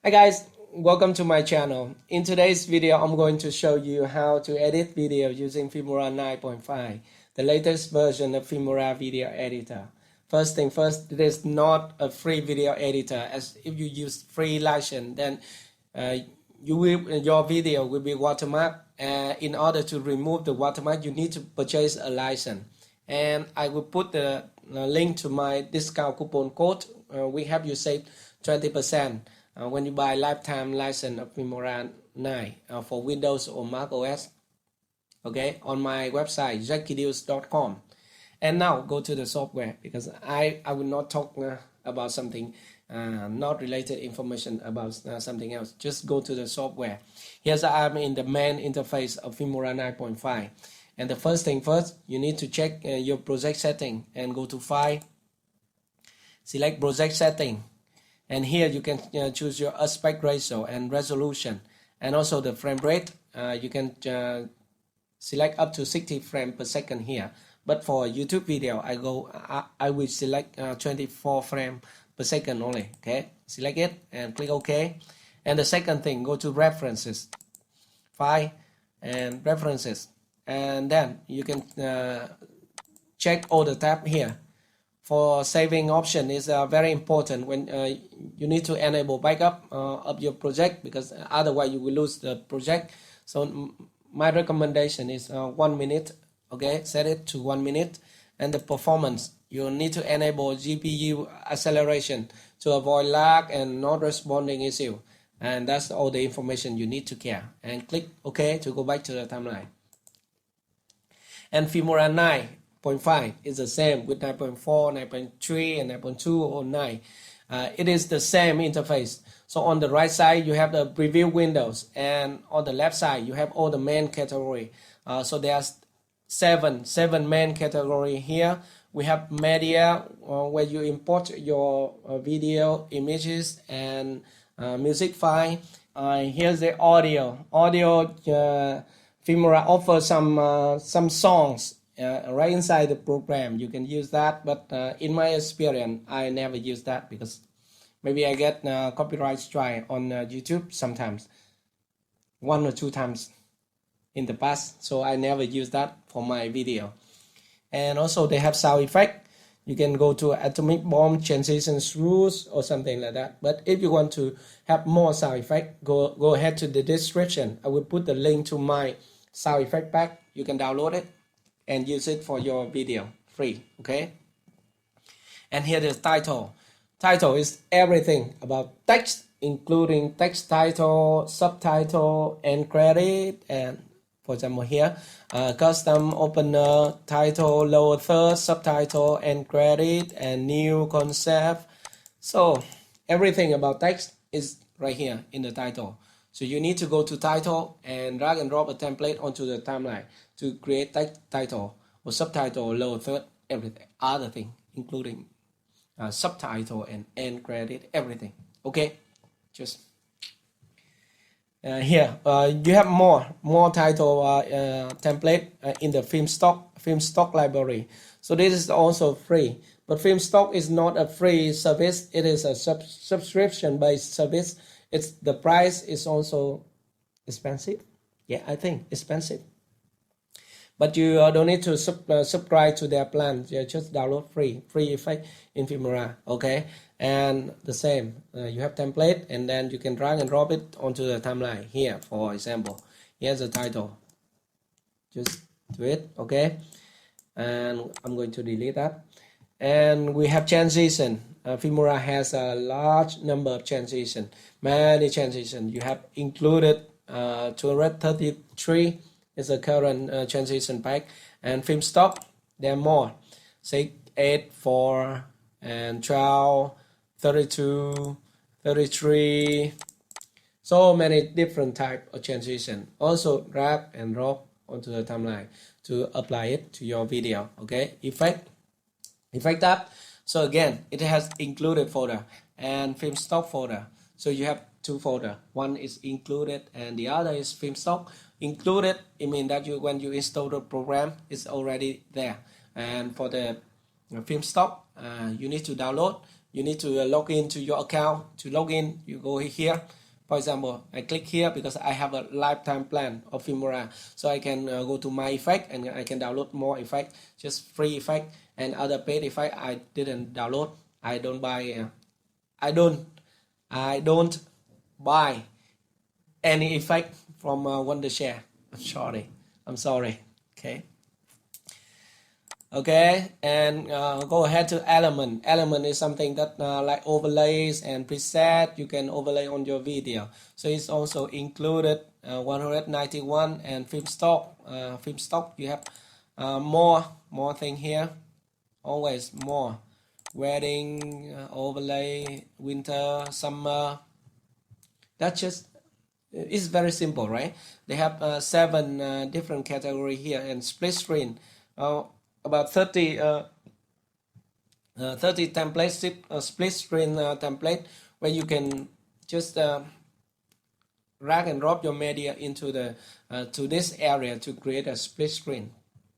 Hi guys, welcome to my channel. In today's video, I'm going to show you how to edit video using Filmora 9.5, the latest version of Filmora video editor. First thing first, it is not a free video editor, as if you use free license, then your video will be watermarked. In order to remove the watermark, you need to purchase a license. And I will put the link to my discount coupon code. We have you save 20%. When you buy lifetime license of Filmora 9 for Windows or Mac OS, okay, on my website jackydeals.com. And now go to the software, because I will not talk about something not related information about something else. Just go to the software. Here's I'm in the main interface of Filmora 9.5. And the first thing first, you need to check your project setting and go to File, select Project Setting. And here you can choose your aspect ratio and resolution, and also the frame rate. You can select up to 60 frames per second here. But for YouTube video, I will select 24 frames per second only. Okay, select it and click OK. And the second thing, go to References, File, and References, and then you can check all the tabs here. For saving option is very important when you need to enable backup of your project, because otherwise you will lose the project. So my recommendation is 1 minute. Okay, set it to 1 minute. And the performance, you need to enable GPU acceleration to avoid lag and not responding issue. And that's all the information you need to care. And click OK to go back to the timeline. And Filmora 9.5 is the same with 9.4, 9.3, and 9.2 or 9. It is the same interface. So on the right side, you have the preview windows, and on the left side, you have all the main category. So there's seven main category here. We have media, where you import your video, images, and music file. Here's the audio. Filmora offers some songs right inside the program. You can use that, but in my experience, I never use that, because maybe I get copyright strike on YouTube sometimes, 1 or 2 times in the past, so I never use that for my video. And also they have sound effect. You can go to atomic bomb transitions rules or something like that. But if you want to have more sound effect, go ahead to the description. I will put the link to my sound effect pack. You can download it and use it for your video free. Okay, and here the title. Title is everything about text, including text title, subtitle, and credit. And for example here, custom opener, title, lower third, subtitle, and credit, and new concept. So everything about text is right here in the title. So you need to go to title and drag and drop a template onto the timeline to create title or subtitle, or lower third, everything, other thing, including subtitle and end credit, everything. Okay, just here you have more title template in the film stock library. So this is also free, but film stock is not a free service. It is a subscription based service. The price is also expensive. Yeah, I think expensive. But you don't need to subscribe to their plan. You just download free effect in Filmora. Okay, and the same. You have template, and then you can drag and drop it onto the timeline here. For example, here's the title. Just do it. Okay, and I'm going to delete that. And we have transition. Filmora has a large number of transition, many transition. You have included 233 is the current transition pack, and film stock there are more, 6, 8, 4, and 12, 32, 33. So many different type of transition. Also drag and drop onto the timeline to apply it to your video. Okay, effect tab. So again, it has included folder and film stock folder. So you have 2 folder. One is included and the other is film stock. Included, it means that when you install the program, it's already there. And for the film stock, you need to download. you need to log into your account. To log in, you go here. For example, I click here because I have a lifetime plan of Filmora, so I can go to my effect and I can download more effect, just free effect, and other paid effect I didn't download. I don't buy. I don't buy any effect from Wondershare. I'm sorry. Okay, and go ahead to element. Element is something that like overlays and preset. You can overlay on your video, so it's also included 191 and film stock. Film stock, you have more thing here, always more. Wedding, overlay, winter, summer. That's just, it's very simple, right? They have 7 different category here, and split screen. About 30 templates, split screen template, where you can just drag and drop your media into the to this area to create a split screen.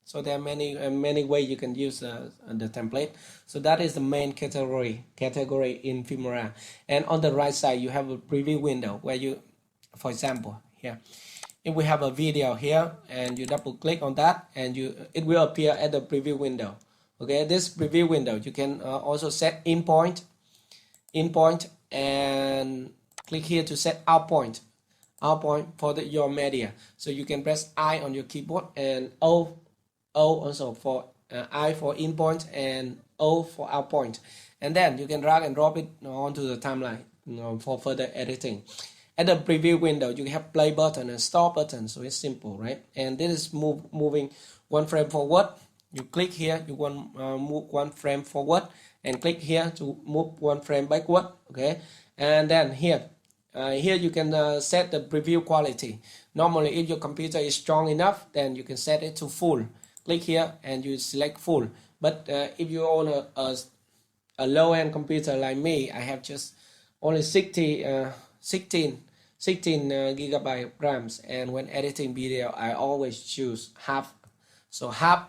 So there are many ways you can use the template. So that is the main category in Filmora. And on the right side, you have a preview window where you, for example, here, if we have a video here and you double click on that, and it will appear at the preview window. Okay, this preview window, you can also set in point, and click here to set out point for your media. So you can press I on your keyboard, and O also for I for in point and O for out point, and then you can drag and drop it onto the timeline for further editing. At the preview window, you have play button and stop button, so it's simple, right? And this is moving 1 frame forward. You click here, you want move 1 frame forward, and click here to move 1 frame backward. Okay, and then here you can set the preview quality. Normally, if your computer is strong enough, then you can set it to full. Click here and you select full. But if you own a low-end computer like me, I have just only 16 gigabyte RAMs, and when editing video I always choose half, so half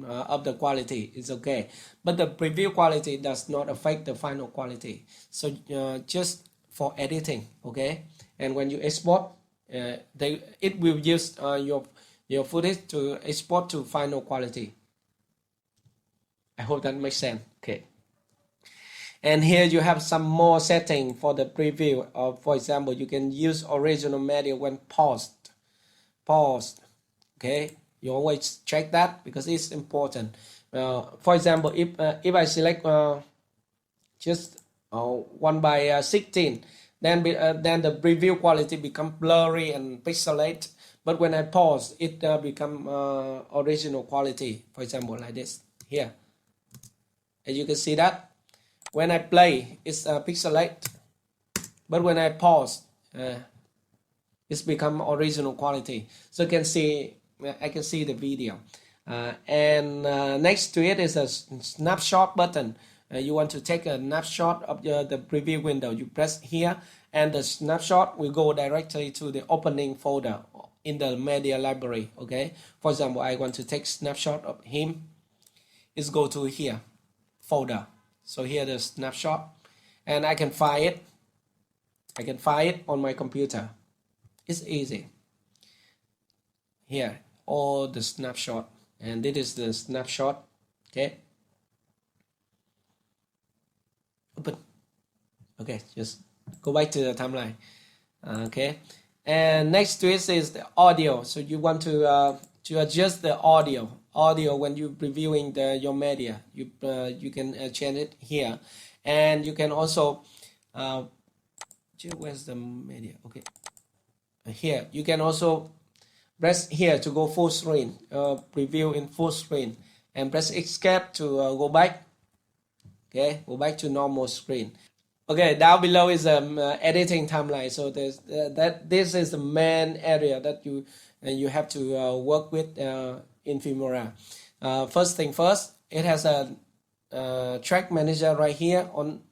of the quality is okay, but the preview quality does not affect the final quality, so just for editing. Okay, and when you export, it will use your footage to export to final quality. I hope that makes sense. Okay. And here you have some more setting for the preview. For example, you can use original media when paused. Okay, you always check that because it's important. For example, if I select just 1:16, then the preview quality become blurry and pixelated. But when I pause, it become original quality. For example, like this here, and you can see that. When I play, it's pixelated, but when I pause, it's become original quality. So I can see the video. And next to it is a snapshot button. You want to take a snapshot of the preview window. You press here, and the snapshot will go directly to the opening folder in the media library. Okay. For example, I want to take snapshot of him. It's go to here, folder. So here the snapshot, and I can find it. On my computer. It's easy. Here, all the snapshot, and this is the snapshot. Okay. Open. Okay, just go back to the timeline. Okay, and next to it is the audio. So you want to adjust the audio when you're previewing your media. You can change it here, and you can also where's the media? Okay, here you can also press here to go full screen, preview in full screen, and press escape to go back. Okay, go back to normal screen. Okay, down below is editing timeline. So this is the main area that you have to work with in Filmora. First thing first, it has a track manager right here on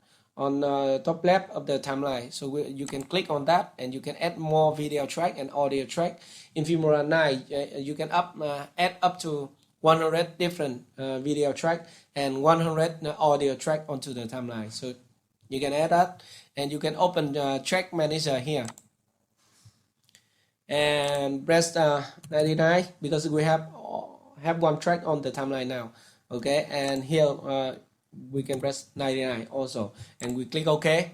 top left of the timeline. So you can click on that, and you can add more video track and audio track. In Filmora9, you can add up to 100 different video track and 100 audio track onto the timeline. So you can add that, and you can open track manager here and press 99 because we have one track on the timeline now. Okay, and here we can press 99 also, and we click OK.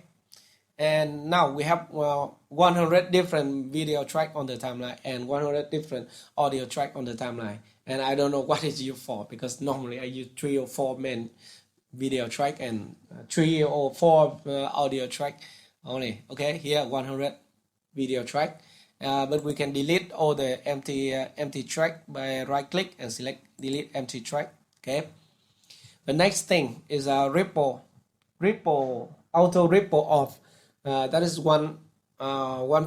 And now we have 100 different video track on the timeline and 100 different audio track on the timeline. And I don't know what is used for, because normally I use 3 or 4 main video track and 3 or 4 audio track only. Okay, here 100 video track, but we can delete all the empty track by right click and select delete empty track. Okay, the next thing is a auto ripple off. That is one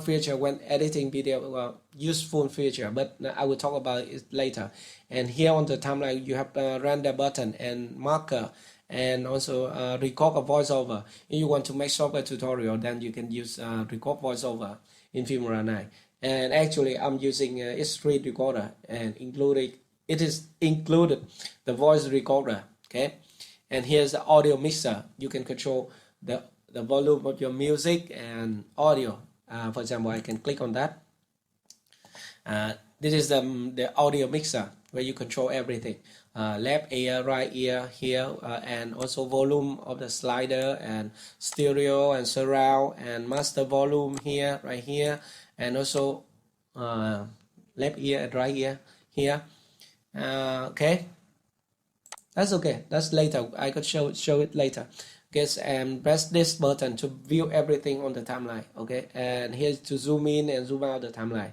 feature when editing video, useful feature, but I will talk about it later. And here on the timeline you have the render button and marker, and also record a voiceover. If you want to make shorter tutorial, then you can use record voiceover in Filmora 9. And actually I'm using X3 recorder, and it is included the voice recorder. Okay, and here's the audio mixer. You can control the volume of your music and audio. For example, I can click on that. This is the audio mixer where you control everything. Left ear, right ear here, and also volume of the slider, and stereo and surround, and master volume here, right here, and also left ear and right ear here. Okay, that's okay. That's later. I could show it later. Okay, and press this button to view everything on the timeline. Okay, and here's to zoom in and zoom out the timeline.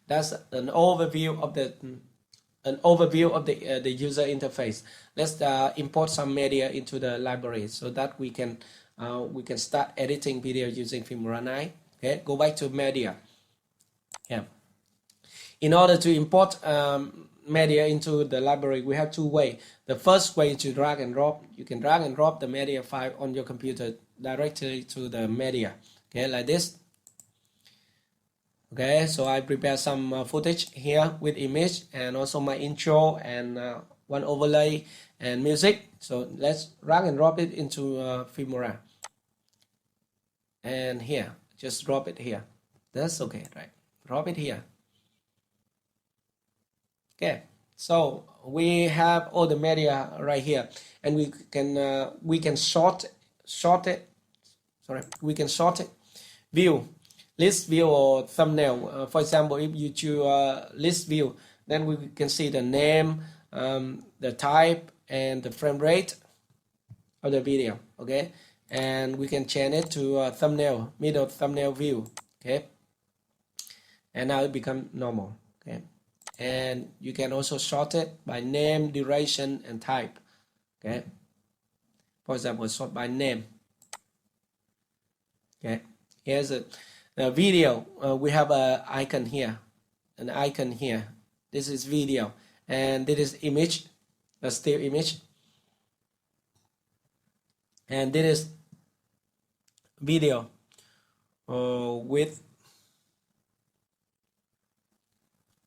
That's an overview of the user interface. Let's import some media into the library so that we can start editing video using Filmora 9. Okay, go back to media. Yeah. In order to import media into the library, we have 2 ways. The first way is to drag and drop. You can drag and drop the media file on your computer directly to the media. Okay, like this. Okay, so I prepare some footage here with image and also my intro and one overlay and music. So let's drag and drop it into Filmora. And here, just drop it here. That's okay, right? Drop it here. Okay, so we have all the media right here, and we can sort it. We can sort it. View, list view, or thumbnail. For example, if you choose list view, then we can see the name, the type, and the frame rate of the video. Okay, and we can change it to thumbnail, middle thumbnail view. Okay, and now it becomes normal. Okay. And you can also sort it by name, duration, and type. Okay, for example, sort by name. Okay, here's the video. We have an icon here, This is video, and this is image, a still image, and this is video with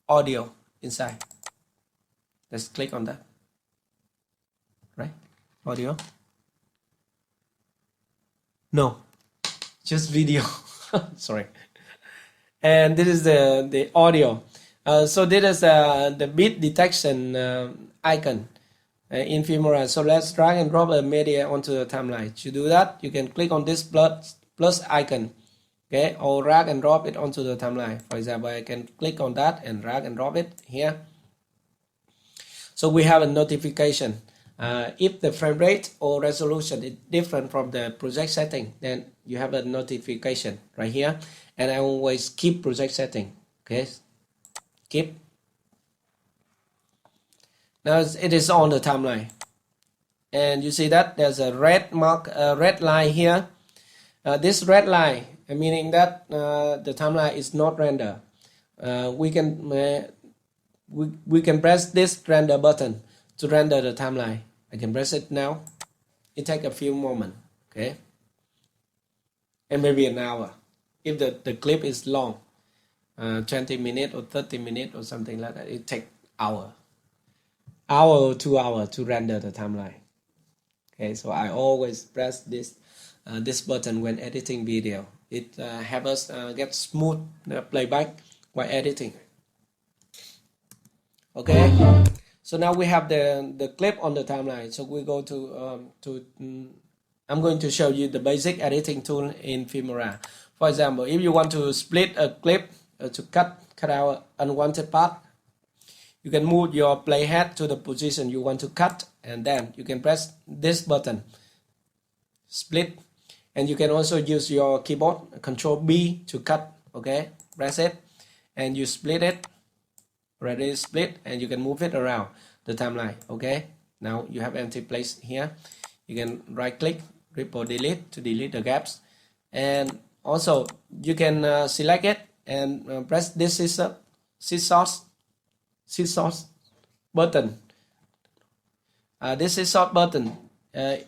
audio inside. Let's click on that. Right? Audio? No, just video. Sorry. And this is the audio. So this is the bit detection icon in Filmora. So let's drag and drop the media onto the timeline. To do that, you can click on this plus icon. Okay, or drag and drop it onto the timeline. For example, I can click on that and drag and drop it here. So we have a notification. If the frame rate or resolution is different from the project setting, then you have a notification right here. And I always keep project setting. Okay, keep. Now it is on the timeline, and you see that there's a red mark, red line here. This red line, meaning that the timeline is not rendered. We can press this render button to render the timeline. I can press it now. It takes a few moments, okay, and maybe an hour if the clip is long, 20 minutes or 30 minutes or something like that. It takes hour. hour or 2 hours to render the timeline. Okay, so I always press this button when editing video. It helps us get smooth playback while editing. Okay, so now we have the clip on the timeline. So we go to I'm going to show you the basic editing tool in Filmora. For example, if you want to split a clip to cut out unwanted part, you can move your playhead to the position you want to cut, and then you can press this button, split, and you can also use your keyboard Control B to cut. Okay, press it, and you split it. Already split, and you can move it around the timeline. Okay, now you have empty place here. You can right click, ripple delete to delete the gaps, and also you can select it and press this scissors button. This scissors button, it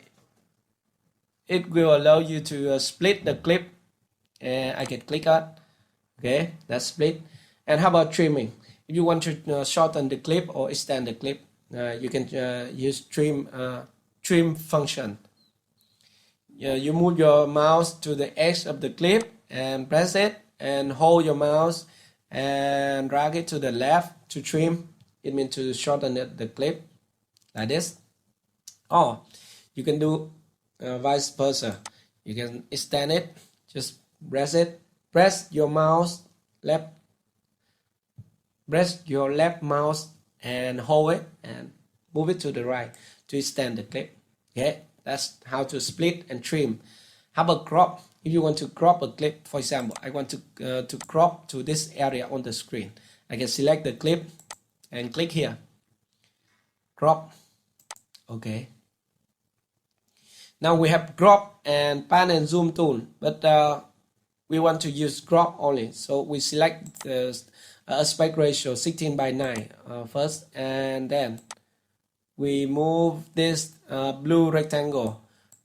will allow you to split the clip. I can click on. Okay, that's split. And how about trimming? If you want to shorten the clip or extend the clip, you can use trim function. You move your mouse to the edge of the clip and press it, and hold your mouse and drag it to the left to trim. It means to shorten the clip like this. Or you can do vice versa. You can extend it. Just press it. Press your left mouse and hold it and move it to the right to extend the clip. Okay, that's how to split and trim. How about crop? If you want to crop a clip, for example, I want to crop to this area on the screen, I can select the clip and click here, crop. Okay, now we have crop and pan and zoom tool, but we want to use crop only, so we select the aspect ratio 16:9 first, and then we move this blue rectangle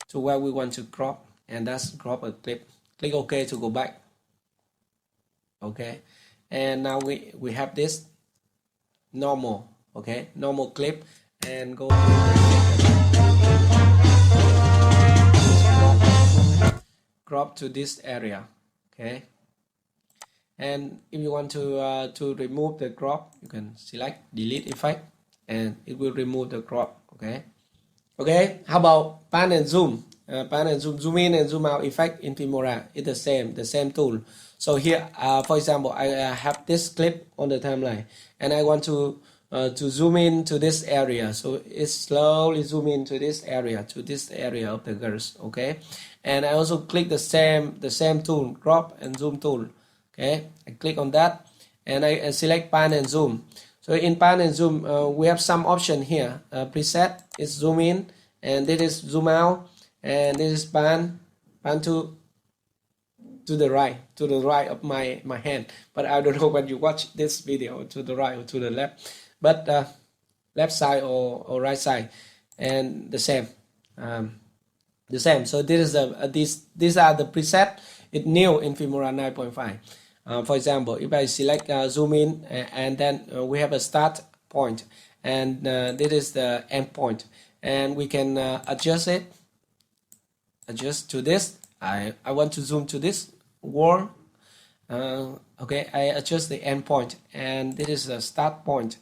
to where we want to crop, and that's crop a clip. Click OK to go back. Okay, and now we have this normal. Okay, normal clip, and go to the crop to this area. Okay, and if you want to remove the crop, you can select delete effect, and it will remove the crop. Okay, how about pan and zoom? Pan and zoom in and zoom out effect in Filmora is the same tool. So here, for example, I have this clip on the timeline, and I want to zoom in to this area. So it slowly zoom into this area, of the girls. Okay, and I also click the same tool, crop and zoom tool. Okay, I click on that, and I select pan and zoom. So in pan and zoom, we have some option here. Preset is zoom in, and this is zoom out, and this is pan to the right of my hand. But I don't know when you watch this video, to the right or to the left, but left side or right side, and the same. So this is these are the preset. It's new in Filmora 9.5. For example, if I select zoom in, and then we have a start point, and this is the end point, and we can adjust to this. I want to zoom to this wall. Okay, I adjust the end point, and this is the start point.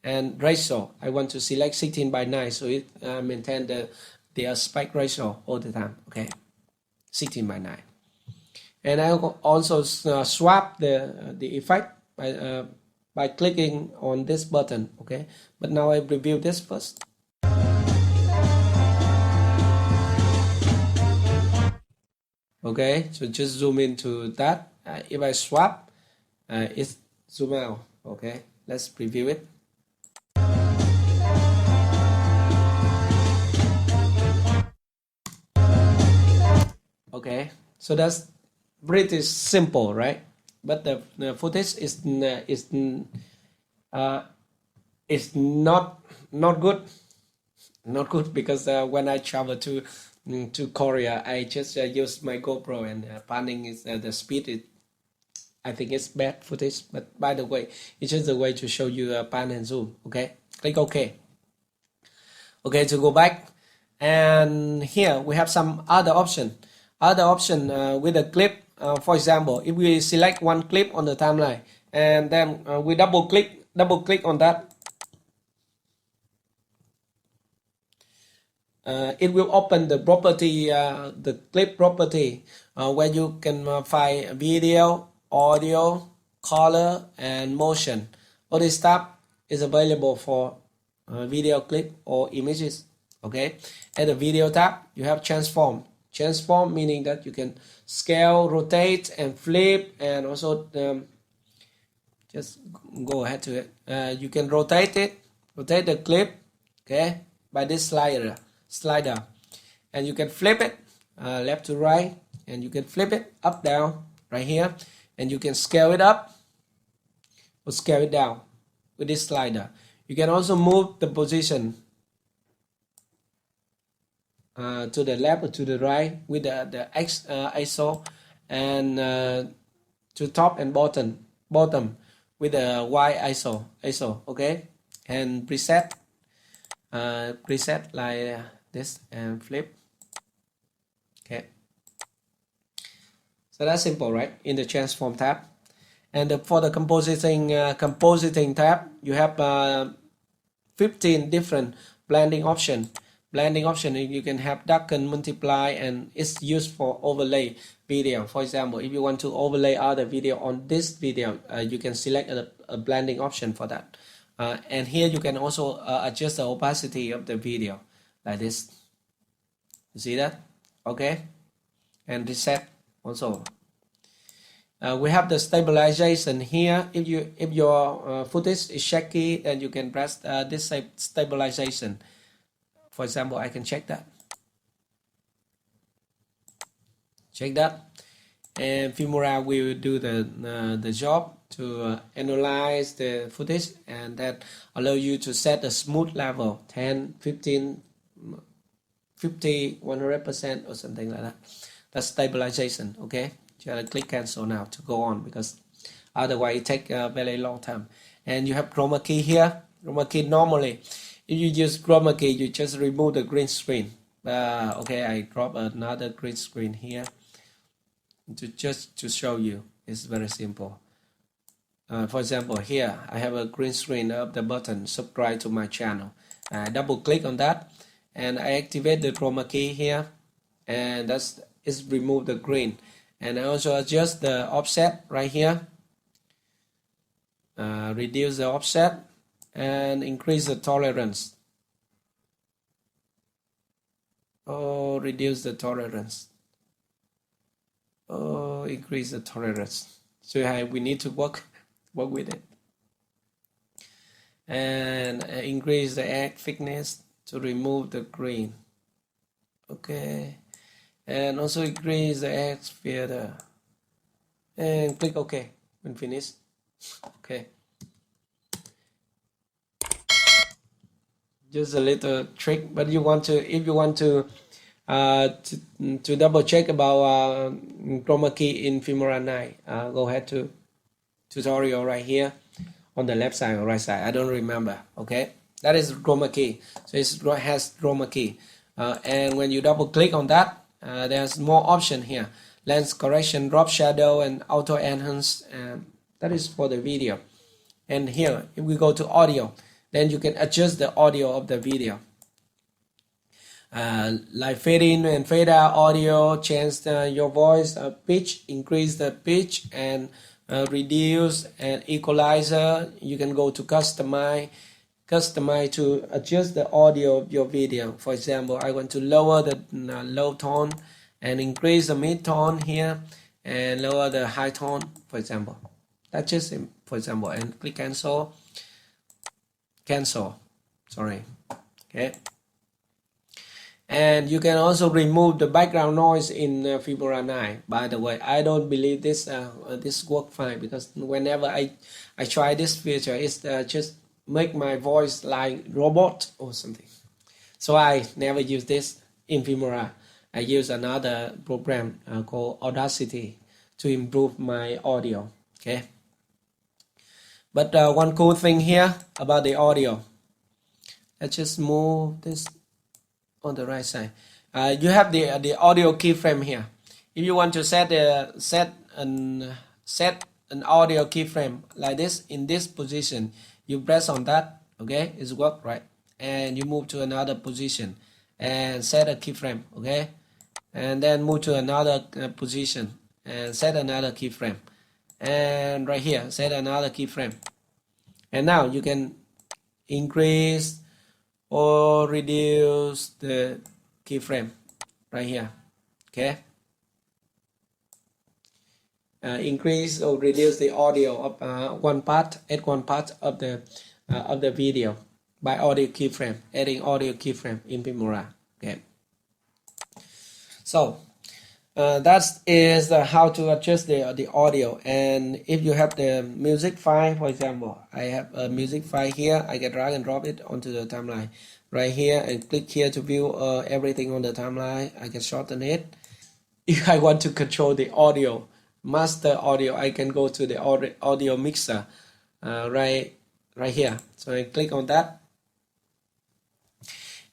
And ratio, I want to select 16:9, so it maintain the aspect ratio all the time. Okay, 16:9. And I also swap the effect by clicking on this button. Okay, but now I review this first. Okay, so just zoom into that. If I swap, it's zoom out. Okay, let's preview it. Okay, so that's pretty simple, right? But the footage is not good because when I travel to Korea, I just use my GoPro, and panning is the speed is, I think it's bad footage. But by the way, it's just a way to show you pan and zoom. Okay, click OK. Okay, to go back, and here we have some other option with a clip. For example, if we select one clip on the timeline and then we double click on that, it will open the property, the clip property, where you can find video, audio, color, and motion. All this stuff is available for video clip or images. Okay, at the video tab you have transform. Transform meaning that you can scale, rotate, and flip, and also just go ahead to it. You can rotate the clip, okay, by this slider, and you can flip it left to right, and you can flip it up down right here, and you can scale it up or scale it down with this slider. You can also move the position to the left or to the right with the X ISO, and to top and bottom with the Y ISO. Okay, and preset like this and flip. Okay, so that's simple, right? In the transform tab. And for the compositing tab, you have 15 different blending option. You can have darken, multiply, and it's used for overlay video. For example, if you want to overlay other video on this video, you can select a blending option for that. And here you can also adjust the opacity of the video like this. You see that? Okay, and reset also. We have the stabilization here. If your footage is shaky, then you can press this stabilization. For example, I can check that, and Filmora will do the job to analyze the footage, and that allow you to set a smooth level 10, 15, 50, 100% or something like that. That's stabilization. Okay, just click cancel now to go on, because otherwise it take a very long time. And you have chroma key here. Chroma key, normally if you use chroma key, you just remove the green screen. Okay, I drop another green screen here to show you. It's very simple. For example, here I have a green screen of the button subscribe to my channel. I double click on that, and I activate the chroma key here, and it's remove the green. And I also adjust the offset right here, reduce the offset, and increase the tolerance. Reduce the tolerance. Increase the tolerance. So we need to work with it. And increase the edge thickness to remove the green. Okay, and also increase the edge filter, and click OK when finished. Okay, just a little trick, but if you want to double check about chroma key in Filmora9, go ahead to tutorial right here on the left side or right side, I don't remember. Okay, that is chroma key, so it has chroma key, and when you double click on that, there's more option here: lens correction, drop shadow, and auto enhance, and that is for the video. And here if we go to audio, then you can adjust the audio of the video, like fade in and fade out audio, change your voice pitch, increase the pitch, and reduce and equalizer. You can go to customize to adjust the audio of your video. For example, I want to lower the low tone and increase the mid tone here, and lower the high tone, for example. That's just for example, and click cancel. Sorry. Okay, and you can also remove the background noise in Filmora9. By the way, I don't believe this work fine, because whenever I try this feature, it's just make my voice like robot or something. So I never use this in Filmora. I use another program called Audacity to improve my audio. Okay, but one cool thing here about the audio, let's just move this on the right side. You have the audio keyframe here. If you want to set an audio keyframe like this in this position, you press on that. Okay, it's worked, right? And you move to another position and set a keyframe. Okay, and then move to another position and set another keyframe, and right here set another keyframe. And now you can increase or reduce the keyframe right here. Okay, increase or reduce the audio of add one part of the video by audio keyframe, adding audio keyframe in Filmora. Okay, so that is how to adjust the audio. And if you have the music file, for example, I have a music file here, I can drag and drop it onto the timeline right here and click here to view everything on the timeline. I can shorten it. If I want to control the audio, master audio, I can go to the audio mixer right here. So I click on that,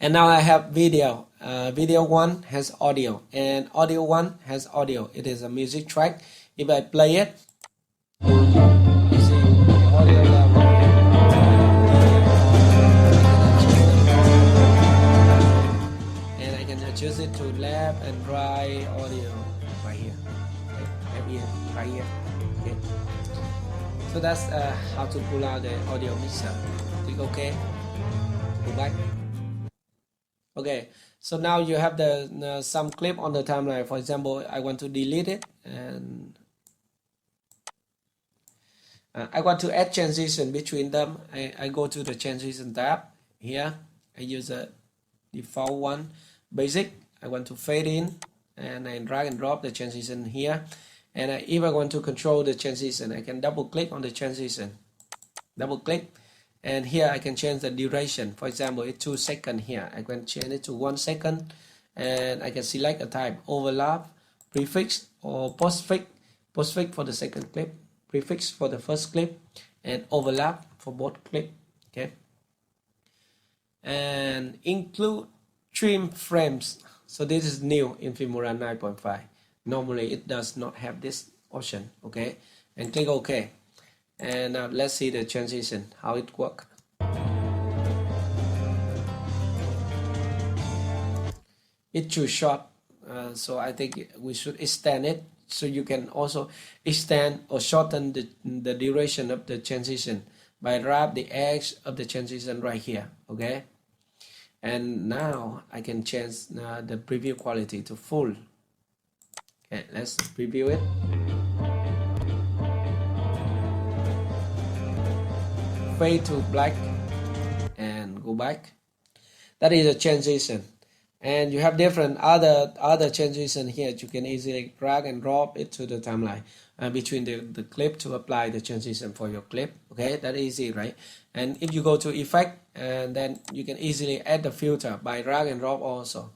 and now I have video. Video 1 has audio and audio 1 has audio. It is a music track. If I play it, you see the audio level. And I can adjust it to left and right audio right here. Okay. Right here. Okay. So that's how to pull out the audio mixer. Click OK. Go back. Okay, so now you have the some clip on the timeline. For example, I want to delete it, and I want to add transition between them. I go to the transition tab here. I use a default one, basic. I want to fade in, and I drag and drop the transition here. And if I want to control the transition, I can double click on the transition, double click. And here I can change the duration. For example, it's 2 seconds here. I can change it to 1 second, and I can select a type: overlap, prefix, or postfix. Postfix for the second clip, prefix for the first clip, and overlap for both clips. Okay. And include trim frames. So this is new in Filmora 9.5. Normally it does not have this option. Okay. And click OK. And now let's see the transition, how it works. It's too short, so I think we should extend it, so you can also extend or shorten the duration of the transition by grab the edge of the transition right here. Okay, and now I can change the preview quality to full. Okay, let's preview it. Fade to black and go back. That is a transition, and you have different other transition here. You can easily drag and drop it to the timeline between the clip to apply the transition for your clip. Okay, that is easy, right? And if you go to effect, and then you can easily add the filter by drag and drop also.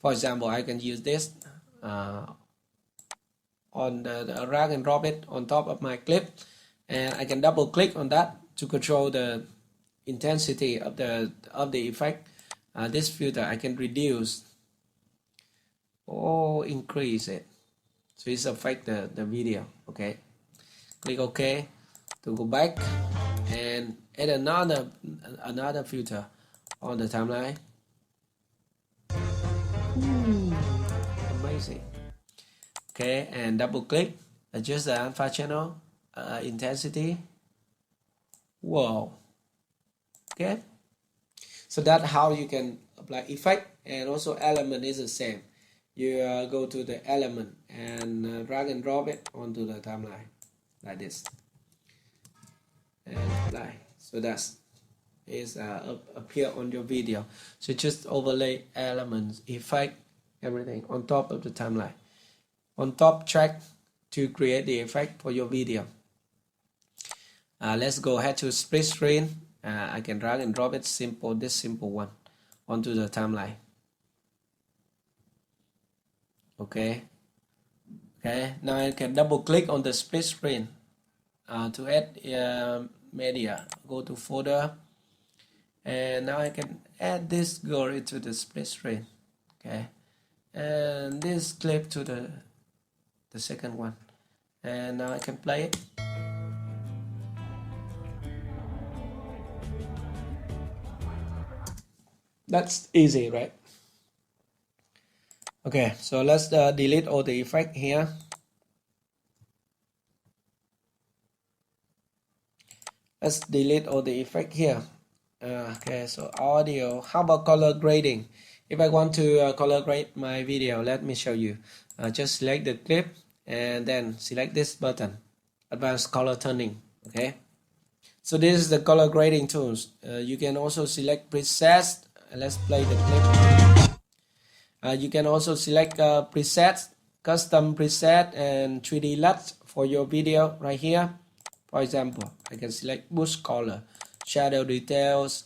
For example, I can use this on the drag and drop it on top of my clip, and I can double click on that to control the intensity of the effect. This filter I can reduce or increase it, so it's affect the video. Okay, click OK to go back and add another filter on the timeline. Amazing. Okay, and double click, adjust the alpha channel intensity. Wow. Okay, so that's how you can apply effect. And also element is the same. You go to the element and drag and drop it onto the timeline like this and apply. So that's is appear on your video. So just overlay elements, effect, everything on top of the timeline, on top track to create the effect for your video. Let's go ahead to split screen. I can drag and drop it this simple one onto the timeline. Okay, now I can double click on the split screen to add media. Go to folder and now I can add this girl into the split screen, okay, and this clip to the second one, and now I can play it. That's easy, right? Okay, so let's delete all the effect here. Let's delete all the effect here. Okay, so audio. How about color grading? If I want to color grade my video, let me show you. Just select the clip and then select this button, advanced color tuning. Okay, so this is the color grading tools. You can also select presets. Let's play the clip. You can also select presets, custom preset, and 3D LUT for your video right here. For example, I can select boost color, shadow details,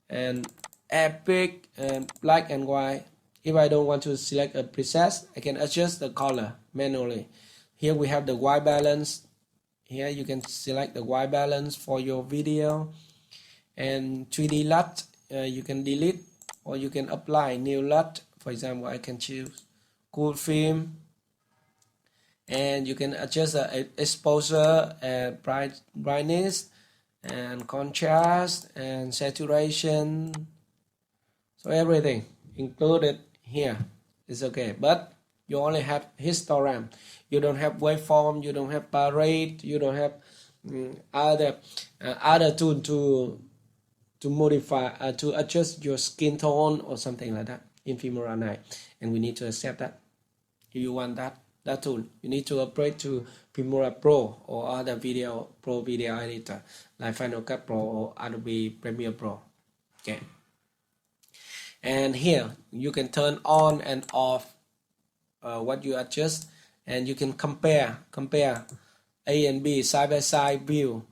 and epic, and black and white. If I don't want to select a preset, I can adjust the color manually. Here we have the white balance. Here you can select the white balance for your video. And 3D LUT, you can delete or you can apply new LUT. For example, I can choose cool film, and you can adjust the exposure and brightness and contrast and saturation. So everything included here is okay, but you only have histogram. You don't have waveform, you don't have bar rate, you don't have other tool to modify, to adjust your skin tone or something like that in Filmora 9, and we need to accept that. If you want that tool, you need to upgrade to Filmora Pro or other video editor like Final Cut Pro or Adobe Premiere Pro. Okay, and here you can turn on and off what you adjust, and you can compare A and B side by side view.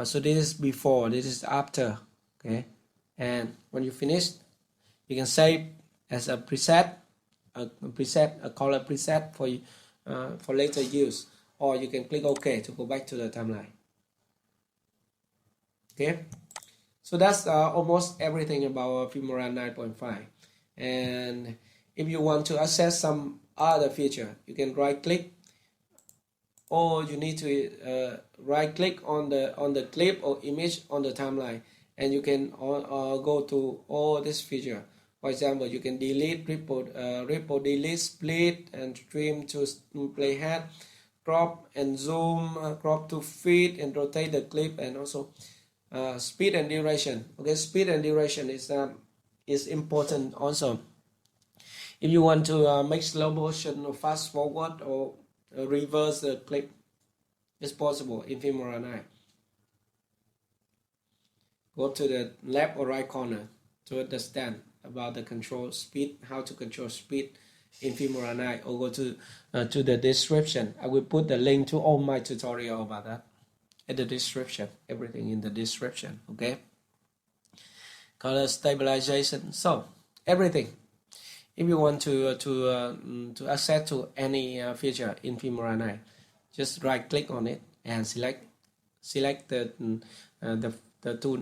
So this is before, this is after. Okay, and when you finish, you can save as a preset, a color preset for later use, or you can click OK to go back to the timeline. Okay, so that's almost everything about Filmora 9.5. And if you want to access some other feature, you can right click, or you need to right click on the clip or image on the timeline, and you can go to all this feature. For example, you can delete, ripple, delete, split, and trim to playhead, crop and zoom, crop to fit, and rotate the clip, and also speed and duration. Okay, speed and duration is important also. If you want to make slow motion or fast forward or reverse the clip, it's possible in Filmora 9. Go to the left or right corner to understand about the control speed, how to control speed in Filmora 9, or go to the description. I will put the link to all my tutorial about that in the description, everything in the description. Okay, color stabilization, so everything. If you want to access to any feature in Filmora 9, just right click on it and select the tool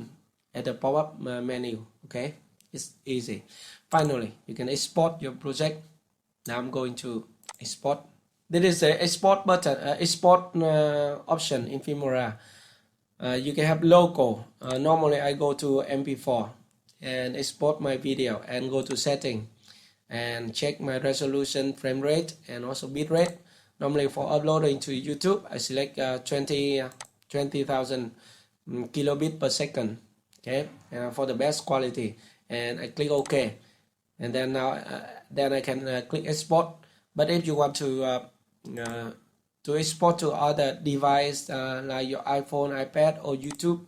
at the pop-up menu. Okay, it's easy. Finally, you can export your project. Now I'm going to export. There is a export button, export option in Filmora. You can have local. Normally I go to MP4 and export my video and go to setting and check my resolution, frame rate, and also bit rate. Normally for uploading to YouTube, I select 20,000 kilobit per second. Okay, for the best quality, and I click OK, and then now then I can click export. But if you want to export to other device like your iPhone, iPad, or YouTube,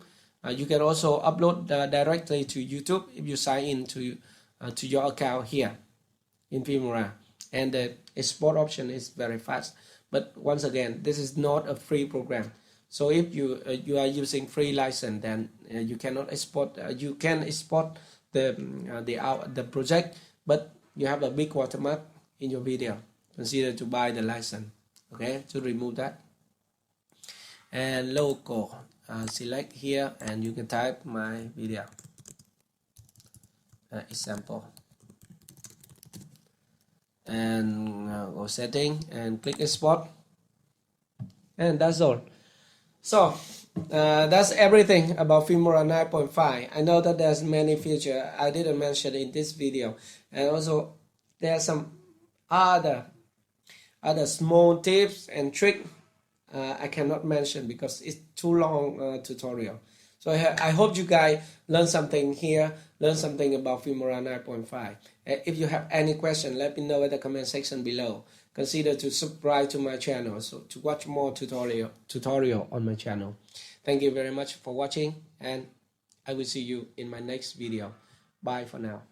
you can also upload directly to YouTube if you sign in to your account here in Filmora, and the export option is very fast. But once again, this is not a free program. So if you are using free license, then you cannot export. You can export the project, but you have a big watermark in your video. Consider to buy the license. Okay, to remove that. And local, select here, and you can type my video. example, and go setting and click export, and that's all. So that's everything about Filmora 9.5. I know that there's many features I didn't mention in this video, and also there are some other small tips and tricks I cannot mention because it's too long tutorial. So I hope you guys learn something here, learn something about Filmora 9.5. If you have any question, let me know in the comment section below. Consider to subscribe to my channel so to watch more tutorial on my channel. Thank you very much for watching, and I will see you in my next video. Bye for now.